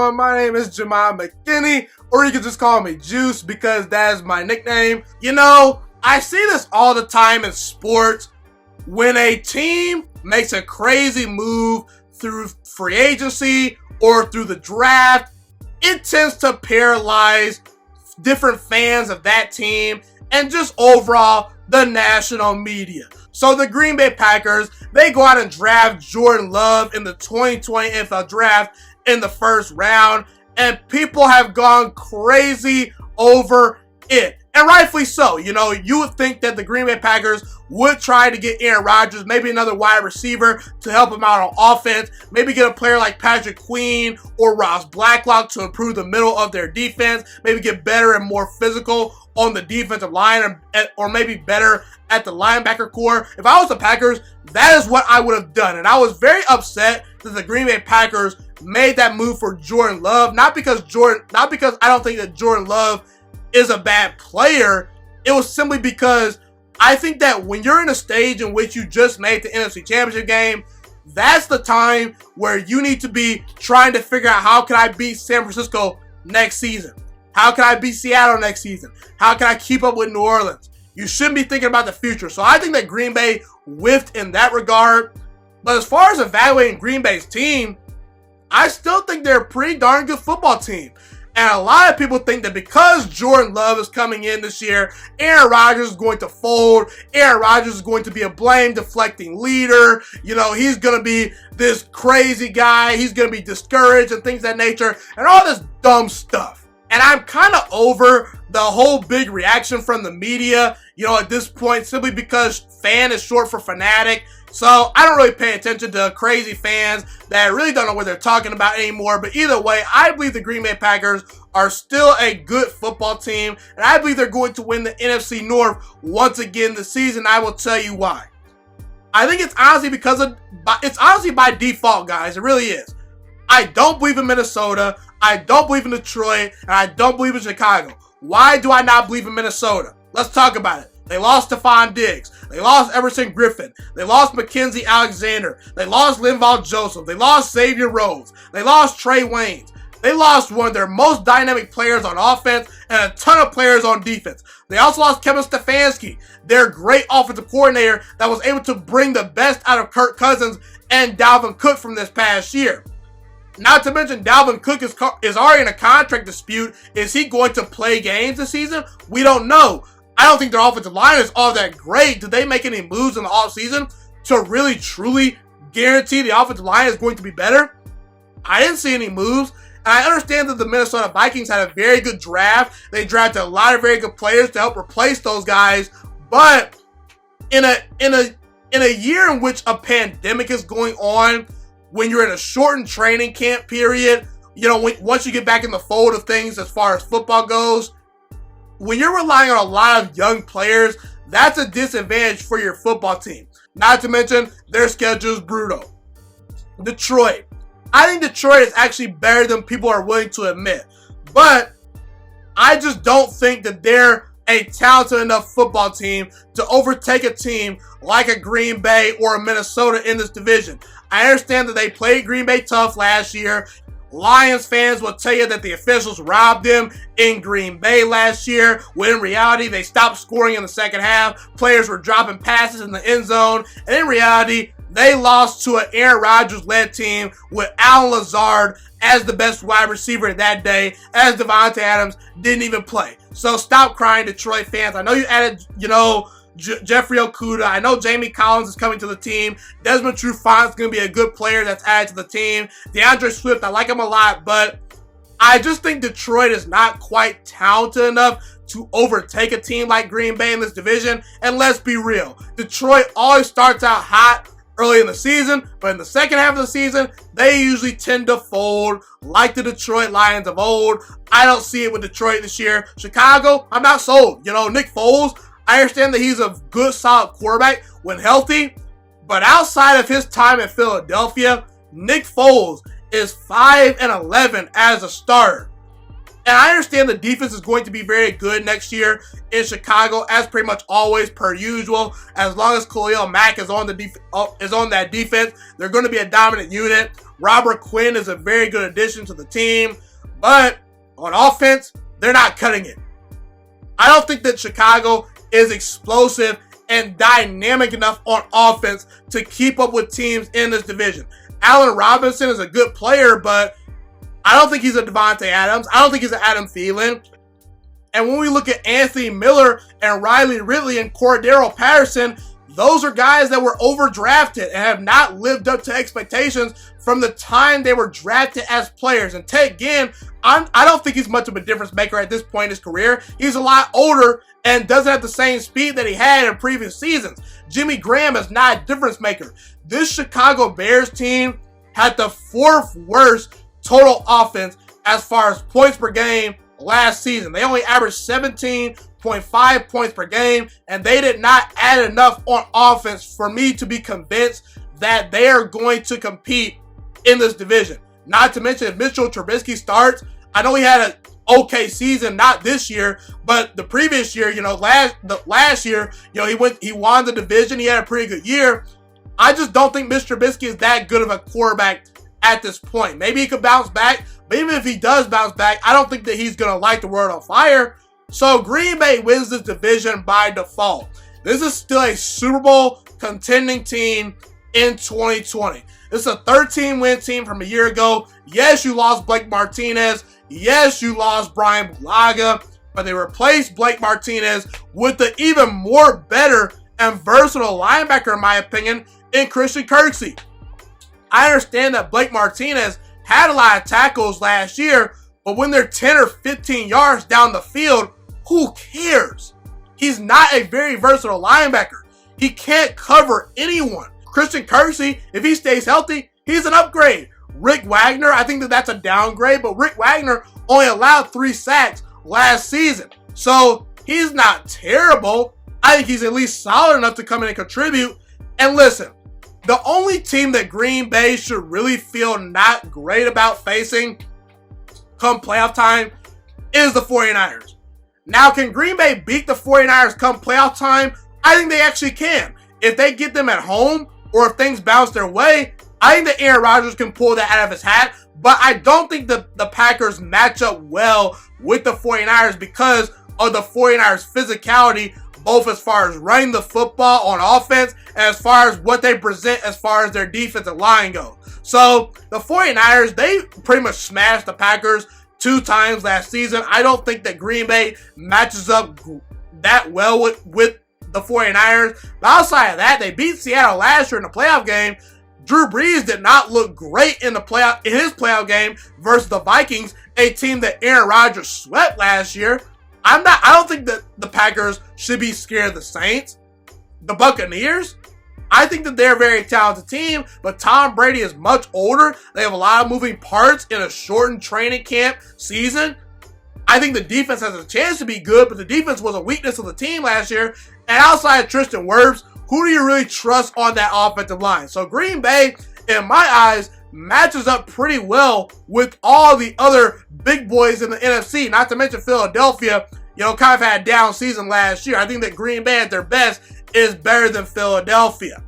everyone? My name is Jamal McKinney, or you can just call me Juice because that is my nickname. You know, I see this all the time in sports. When a team makes a crazy move through free agency or through the draft, it tends to paralyze different fans of that team and just overall the national media. So the Green Bay Packers, they go out and draft Jordan Love in the 2020 NFL Draft in the first round, and people have gone crazy over it. And rightfully so. You know, you would think that the Green Bay Packers would try to get Aaron Rodgers, maybe another wide receiver to help him out on offense, maybe get a player like Patrick Queen or Ross Blacklock to improve the middle of their defense, maybe get better and more physical on the defensive line, or maybe better at the linebacker core. If I was the Packers, that is what I would have done. And I was very upset that the Green Bay Packers made that move for Jordan Love, not because I don't think that Jordan Love is a bad player. It was simply because I think that when you're in a stage in which you just made the NFC Championship game, that's the time where you need to be trying to figure out, how can I beat San Francisco next season? How can I beat Seattle next season? How can I keep up with New Orleans? You shouldn't be thinking about the future. So I think that Green Bay whiffed in that regard. But as far as evaluating Green Bay's team, I still think they're a pretty darn good football team. And a lot of people think that because Jordan Love is coming in this year, Aaron Rodgers is going to fold. Aaron Rodgers is going to be a blame-deflecting leader. You know, he's going to be this crazy guy. He's going to be discouraged and things of that nature and all this dumb stuff. And I'm kind of over the whole big reaction from the media, you know, at this point, simply because fan is short for fanatic. So I don't really pay attention to crazy fans that really don't know what they're talking about anymore. But either way, I believe the Green Bay Packers are still a good football team. And I believe they're going to win the NFC North once again this season. I will tell you why. I think it's honestly by default, guys. It really is. I don't believe in Minnesota. I don't believe in Detroit. And I don't believe in Chicago. Why do I not believe in Minnesota? Let's talk about it. They lost Stephon Diggs. They lost Everson Griffin. They lost Mackenzie Alexander. They lost Linval Joseph. They lost Xavier Rhodes. They lost Trey Waynes. They lost one of their most dynamic players on offense and a ton of players on defense. They also lost Kevin Stefanski, their great offensive coordinator that was able to bring the best out of Kirk Cousins and Dalvin Cook from this past year. Not to mention, Dalvin Cook is already in a contract dispute. Is he going to play games this season? We don't know. I don't think their offensive line is all that great. Did they make any moves in the offseason to really, truly guarantee the offensive line is going to be better? I didn't see any moves. And I understand that the Minnesota Vikings had a very good draft. They drafted a lot of very good players to help replace those guys. But in a year in which a pandemic is going on, when you're in a shortened training camp period, you know, once you get back in the fold of things as far as football goes, when you're relying on a lot of young players, that's a disadvantage for your football team. Not to mention, their schedule is brutal. Detroit. I think Detroit is actually better than people are willing to admit. But I just don't think that they're a talented enough football team to overtake a team like a Green Bay or a Minnesota in this division. I understand that they played Green Bay tough last year. Lions fans will tell you that the officials robbed them in Green Bay last year, when in reality, they stopped scoring in the second half. Players were dropping passes in the end zone, and in reality, they lost to an Aaron Rodgers-led team with Allen Lazard as the best wide receiver that day, as Devontae Adams didn't even play. So stop crying, Detroit fans. I know you added, Jeffrey Okudah. I know Jamie Collins is coming to the team. Desmond Trufant is going to be a good player that's added to the team. DeAndre Swift, I like him a lot, but I just think Detroit is not quite talented enough to overtake a team like Green Bay in this division. And let's be real, Detroit always starts out hot early in the season, but in the second half of the season, they usually tend to fold like the Detroit Lions of old. I don't see it with Detroit this year. Chicago, I'm not sold. Nick Foles, I understand that he's a good, solid quarterback when healthy, but outside of his time in Philadelphia, Nick Foles is 5-11 as a starter. And I understand the defense is going to be very good next year in Chicago, as pretty much always per usual. As long as Khalil Mack is on that defense, they're going to be a dominant unit. Robert Quinn is a very good addition to the team, but on offense, they're not cutting it. I don't think that Chicago is explosive and dynamic enough on offense to keep up with teams in this division. Allen Robinson is a good player, but I don't think he's a Devontae Adams. I don't think he's an Adam Thielen. And when we look at Anthony Miller and Riley Ridley and Cordero Patterson, those are guys that were overdrafted and have not lived up to expectations from the time they were drafted as players. And Ted Ginn, I don't think he's much of a difference maker at this point in his career. He's a lot older and doesn't have the same speed that he had in previous seasons. Jimmy Graham is not a difference maker. This Chicago Bears team had the 4th worst total offense as far as points per game last season. They only averaged 17.5 points per game, and they did not add enough on offense for me to be convinced that they are going to compete in this division. Not to mention, if Mitchell Trubisky starts, I know he had an okay season, not this year, but the previous year, last year, he won the division. He had a pretty good year. I just don't think Mr. Trubisky is that good of a quarterback at this point. Maybe he could bounce back, but even if he does bounce back, I don't think that he's going to light the world on fire. So Green Bay wins this division by default. This is still a Super Bowl contending team in 2020. This is a 13-win team from a year ago. Yes, you lost Blake Martinez. Yes, you lost Brian Bulaga, but they replaced Blake Martinez with the even more better and versatile linebacker, in my opinion, in Christian Kirksey. I understand that Blake Martinez had a lot of tackles last year, but when they're 10 or 15 yards down the field, who cares? He's not a very versatile linebacker. He can't cover anyone. Christian Kirksey, if he stays healthy, he's an upgrade. Rick Wagner, I think that's a downgrade, but Rick Wagner only allowed 3 sacks last season. So he's not terrible. I think he's at least solid enough to come in and contribute. And listen, the only team that Green Bay should really feel not great about facing come playoff time is the 49ers. Now, can Green Bay beat the 49ers come playoff time? I think they actually can. If they get them at home or if things bounce their way, I think that Aaron Rodgers can pull that out of his hat. But I don't think the Packers match up well with the 49ers because of the 49ers' physicality, both as far as running the football on offense and as far as what they present as far as their defensive line goes. So the 49ers, they pretty much smashed the Packers 2 times last season. I don't think that Green Bay matches up that well with the 49ers. But outside of that, they beat Seattle last year in the playoff game. Drew Brees did not look great in his playoff game versus the Vikings, a team that Aaron Rodgers swept last year. I don't think that the Packers should be scared of the Saints. The Buccaneers, I think that they're a very talented team, but Tom Brady is much older. They have a lot of moving parts in a shortened training camp season. I think the defense has a chance to be good, but the defense was a weakness of the team last year. And outside of Tristan Wirfs, who do you really trust on that offensive line? So Green Bay, in my eyes, matches up pretty well with all the other big boys in the NFC, not to mention Philadelphia, kind of had a down season last year. I think that Green Bay at their best is better than Philadelphia.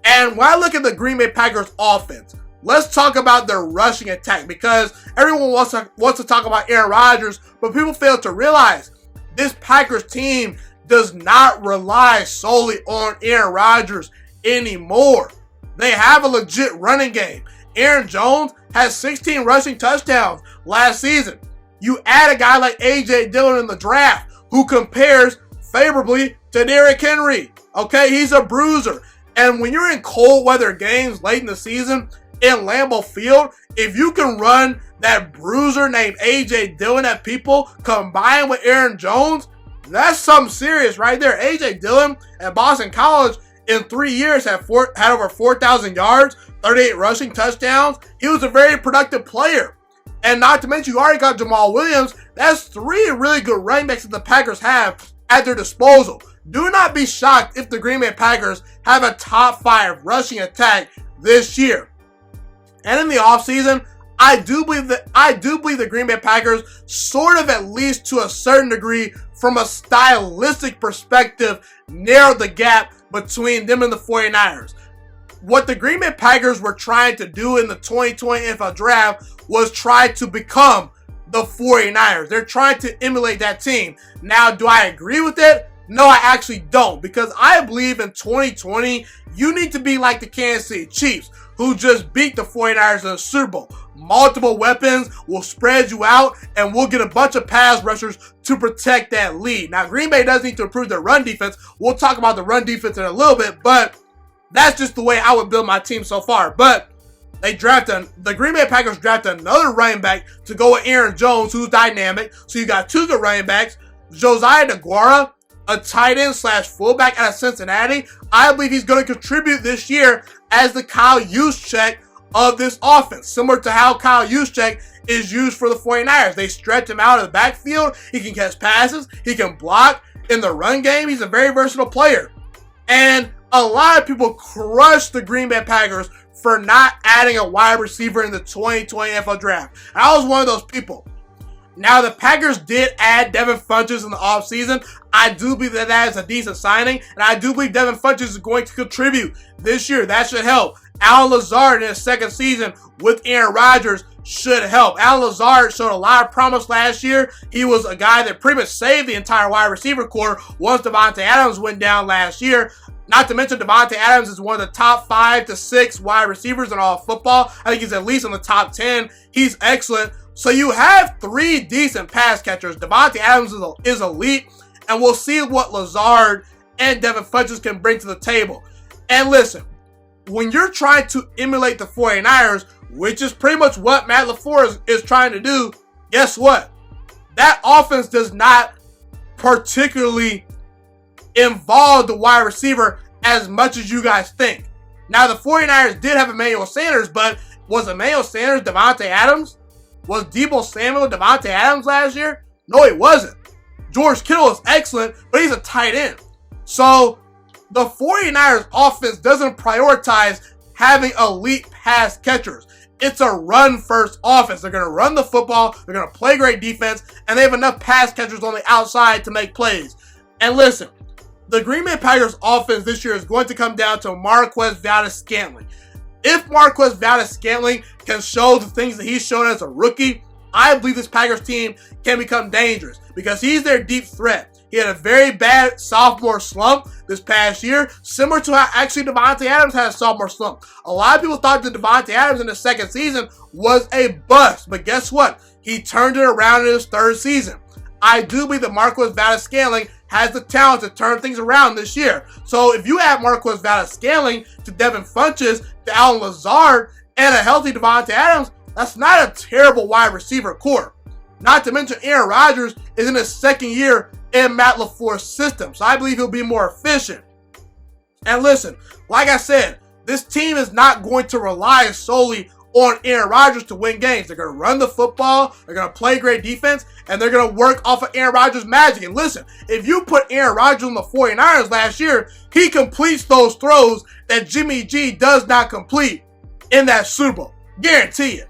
And when I look at the Green Bay Packers offense, let's talk about their rushing attack because everyone wants to talk about Aaron Rodgers, but people fail to realize this Packers team does not rely solely on Aaron Rodgers anymore. They have a legit running game. Aaron Jones has 16 rushing touchdowns last season. You add a guy like A.J. Dillon in the draft who compares favorably to Derrick Henry. Okay, he's a bruiser. And when you're in cold weather games late in the season in Lambeau Field, if you can run that bruiser named A.J. Dillon at people combined with Aaron Jones, that's something serious right there. A.J. Dillon at Boston College in 3 years had over 4,000 yards, 38 rushing touchdowns. He was a very productive player. And not to mention, you already got Jamal Williams. That's 3 really good running backs that the Packers have at their disposal. Do not be shocked if the Green Bay Packers have a top 5 rushing attack this year. And in the offseason, I do believe the Green Bay Packers sort of, at least to a certain degree, from a stylistic perspective, narrowed the gap between them and the 49ers. what the Green Bay Packers were trying to do in the 2020 NFL Draft was try to become the 49ers. They're trying to emulate that team. Now, do I agree with it? No, I actually don't, because I believe in 2020, you need to be like the Kansas City Chiefs, who just beat the 49ers in the Super Bowl. Multiple weapons will spread you out, and we'll get a bunch of pass rushers to protect that lead. Now, Green Bay does need to improve their run defense. We'll talk about the run defense in a little bit, but that's just the way I would build my team so far. But the Green Bay Packers drafted another running back to go with Aaron Jones, who's dynamic. So you got two good running backs. Josiah DeGuara, a tight end / fullback out of Cincinnati. I believe he's going to contribute this year as the Kyle Juszczyk of this offense, similar to how Kyle Juszczyk is used for the 49ers. They stretch him out of the backfield. He can catch passes. He can block in the run game. He's a very versatile player. And a lot of people crush the Green Bay Packers for not adding a wide receiver in the 2020 NFL Draft. And I was one of those people. Now, the Packers did add Devin Funchess in the offseason. I do believe that is a decent signing, and I do believe Devin Funchess is going to contribute this year. That should help. Allen Lazard in his second season with Aaron Rodgers should help. Allen Lazard showed a lot of promise last year. He was a guy that pretty much saved the entire wide receiver core once Davante Adams went down last year. Not to mention, Davante Adams is one of the top 5 to 6 wide receivers in all of football. I think he's at least in the top 10. He's excellent. So you have 3 decent pass catchers. Davante Adams is elite, and we'll see what Lazard and Devin Funchess can bring to the table. And listen, when you're trying to emulate the 49ers, which is pretty much what Matt LaFleur is trying to do, guess what? That offense does not particularly involve the wide receiver as much as you guys think. Now, the 49ers did have Emmanuel Sanders, but was Emmanuel Sanders Davante Adams? Was Deebo Samuel Davante Adams last year? No, he wasn't. George Kittle is excellent, but he's a tight end. So the 49ers offense doesn't prioritize having elite pass catchers. It's a run-first offense. They're going to run the football, they're going to play great defense, and they have enough pass catchers on the outside to make plays. And listen, the Green Bay Packers offense this year is going to come down to Marquez Valdes-Scantling. If Marquez Valdes-Scantling can show the things that he's shown as a rookie, I believe this Packers team can become dangerous because he's their deep threat. He had a very bad sophomore slump this past year, similar to how actually Davante Adams had a sophomore slump. A lot of people thought that Davante Adams in the second season was a bust, but guess what? He turned it around in his third season. I do believe that Marquez Valdes-Scantling has the talent to turn things around this year. So if you add Marquez Valdes-Scantling to Devin Funchess, to Allen Lazard, and a healthy Davante Adams, that's not a terrible wide receiver core. Not to mention Aaron Rodgers is in his second year in Matt LaFleur's system, so I believe he'll be more efficient. And listen, like I said, this team is not going to rely solely on Aaron Rodgers to win games. They're going to run the football, they're going to play great defense, and they're going to work off of Aaron Rodgers' magic. And listen, if you put Aaron Rodgers on the 49ers last year, he completes those throws that Jimmy G does not complete in that Super Bowl. Guarantee it.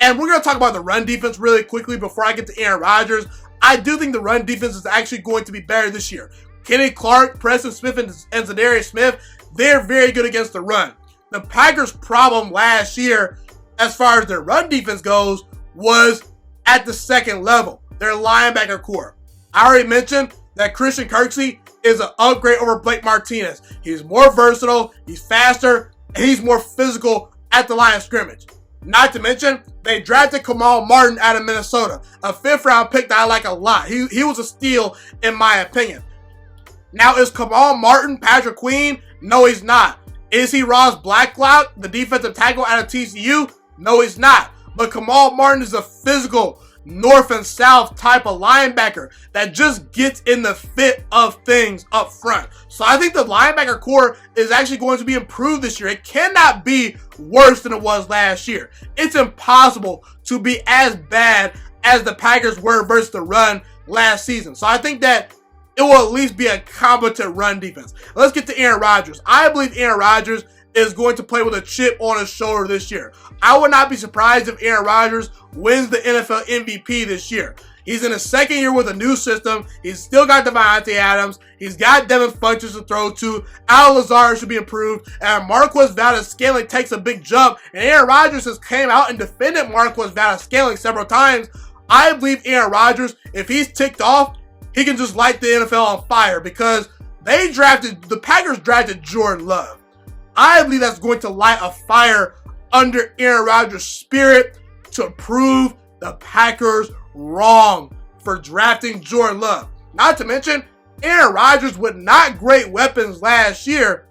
And we're going to talk about the run defense really quickly before I get to Aaron Rodgers. I do think the run defense is actually going to be better this year. Kenny Clark, Preston Smith, and Zadarius Smith, they're very good against the run. The Packers' problem last year, as far as their run defense goes, was at the second level, their linebacker core. I already mentioned that Christian Kirksey is an upgrade over Blake Martinez. He's more versatile, he's faster, and he's more physical at the line of scrimmage. Not to mention, they drafted Kamal Martin out of Minnesota, a 5th-round pick that I like a lot. He was a steal, in my opinion. Now, is Kamal Martin Patrick Queen? No, he's not. Is he Ross Blacklock, the defensive tackle out of TCU? No, he's not. But Kamal Martin is a physical, north and south type of linebacker that just gets in the fit of things up front. So I think the linebacker core is actually going to be improved this year. It cannot be worse than it was last year. It's impossible to be as bad as the Packers were versus the run last season. So I think that it will at least be a competent run defense. Let's get to Aaron Rodgers. I believe Aaron Rodgers is going to play with a chip on his shoulder this year. I would not be surprised if Aaron Rodgers wins the NFL MVP this year. He's in his second year with a new system. He's still got Devontae Adams. He's got Devin Funchess to throw to. Al Lazard should be improved. And Marquez Valdes-Scantling takes a big jump. And Aaron Rodgers has came out and defended Marquez Valdes-Scantling several times. I believe Aaron Rodgers, if he's ticked off, he can just light the NFL on fire because the Packers drafted Jordan Love. I believe that's going to light a fire under Aaron Rodgers' spirit to prove the Packers wrong for drafting Jordan Love. Not to mention, Aaron Rodgers with not great weapons last year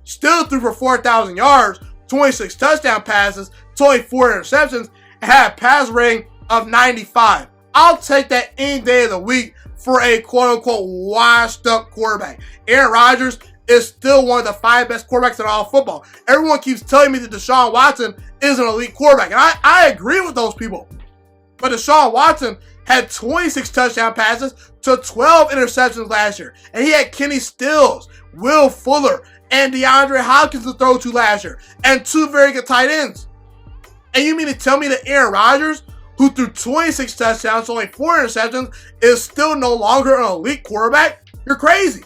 still threw for 4,000 yards, 26 touchdown passes, 24 interceptions, and had a pass rating of 95. I'll take that any day of the week for a quote-unquote washed-up quarterback. Aaron Rodgers is still one of the 5 best quarterbacks in all football. Everyone keeps telling me that Deshaun Watson is an elite quarterback, and I agree with those people. But Deshaun Watson had 26 touchdown passes to 12 interceptions last year. And he had Kenny Stills, Will Fuller, and DeAndre Hopkins to throw to last year. And 2 very good tight ends. And you mean to tell me that Aaron Rodgers, who threw 26 touchdowns, only 4 interceptions, is still no longer an elite quarterback? You're crazy.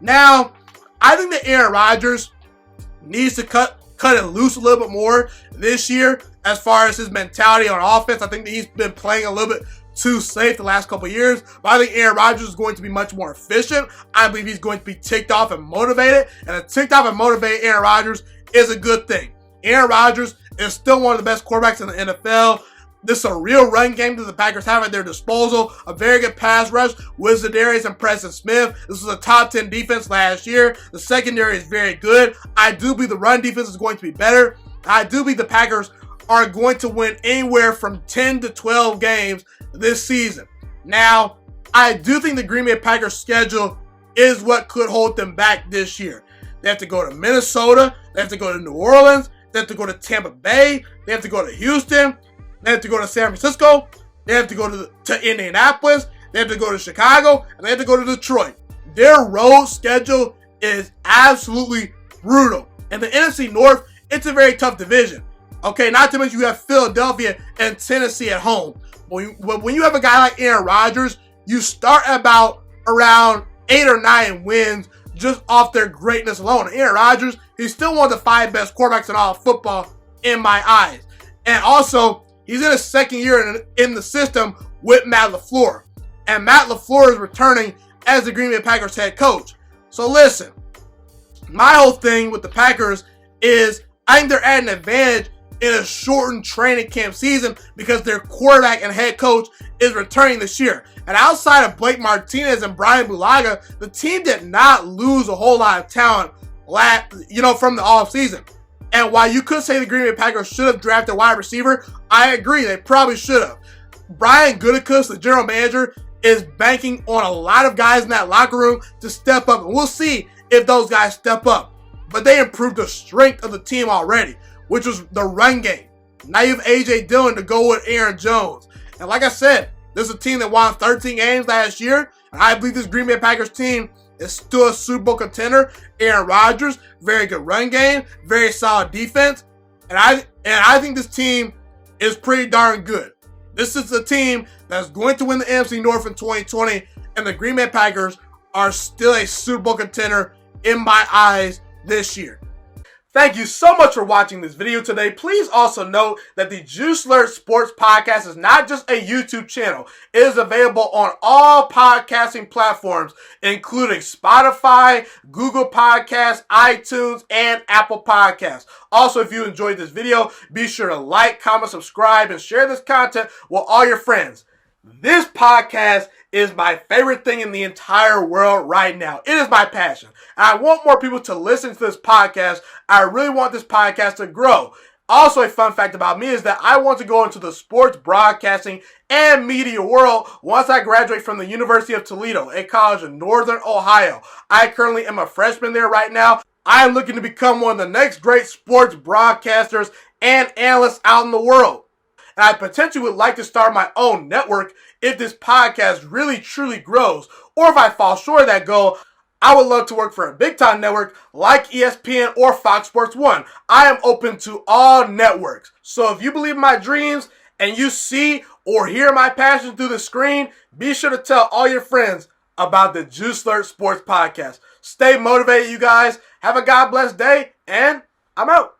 Now, I think that Aaron Rodgers needs to cut it loose a little bit more this year as far as his mentality on offense. I think that he's been playing a little bit too safe the last couple of years. But I think Aaron Rodgers is going to be much more efficient. I believe he's going to be ticked off and motivated. And a ticked off and motivated Aaron Rodgers is a good thing. Aaron Rodgers is still one of the best quarterbacks in the NFL. This is a real run game that the Packers have at their disposal. A very good pass rush with Zadarius and Preston Smith. This was a top 10 defense last year. The secondary is very good. I do believe the run defense is going to be better. I do believe the Packers are going to win anywhere from 10 to 12 games this season. Now, I do think the Green Bay Packers schedule is what could hold them back this year. They have to go to Minnesota. They have to go to New Orleans. They have to go to Tampa Bay. They have to go to Houston. They have to go to San Francisco. They have to go to Indianapolis. They have to go to Chicago. And they have to go to Detroit. Their road schedule is absolutely brutal. And the NFC North, it's a very tough division. Okay, not to mention you have Philadelphia and Tennessee at home. When you have a guy like Aaron Rodgers, you start about around 8 or 9 wins just off their greatness alone. And Aaron Rodgers, he's still one of the 5 best quarterbacks in all of football in my eyes. And also, he's in his second year in the system with Matt LaFleur. And Matt LaFleur is returning as the Green Bay Packers head coach. So listen, my whole thing with the Packers is I think they're at an advantage in a shortened training camp season because their quarterback and head coach is returning this year. And outside of Blake Martinez and Brian Bulaga, the team did not lose a whole lot of talent from the offseason. And while you could say the Green Bay Packers should have drafted a wide receiver, I agree, they probably should have. Brian Gutekunst, the general manager, is banking on a lot of guys in that locker room to step up. And we'll see if those guys step up. But they improved the strength of the team already, which was the run game. Now you have A.J. Dillon to go with Aaron Jones. And like I said, this is a team that won 13 games last year. And I believe this Green Bay Packers team is still a Super Bowl contender. Aaron Rodgers, very good run game, very solid defense. And I think this team is pretty darn good. This is a team that's going to win the NFC North in 2020. And the Green Bay Packers are still a Super Bowl contender in my eyes this year. Thank you so much for watching this video today. Please also note that the Juice Alert Sports Podcast is not just a YouTube channel. It is available on all podcasting platforms, including Spotify, Google Podcasts, iTunes, and Apple Podcasts. Also, if you enjoyed this video, be sure to like, comment, subscribe, and share this content with all your friends. This podcast is my favorite thing in the entire world right now. It is my passion. And I want more people to listen to this podcast. I really want this podcast to grow. Also, a fun fact about me is that I want to go into the sports broadcasting and media world once I graduate from the University of Toledo, a college in Northern Ohio. I currently am a freshman there right now. I am looking to become one of the next great sports broadcasters and analysts out in the world. And I potentially would like to start my own network if this podcast really truly grows. Or if I fall short of that goal, I would love to work for a big time network like ESPN or Fox Sports 1. I am open to all networks. So if you believe in my dreams and you see or hear my passion through the screen, be sure to tell all your friends about the Juice Alert Sports Podcast. Stay motivated, you guys. Have a God bless day, and I'm out.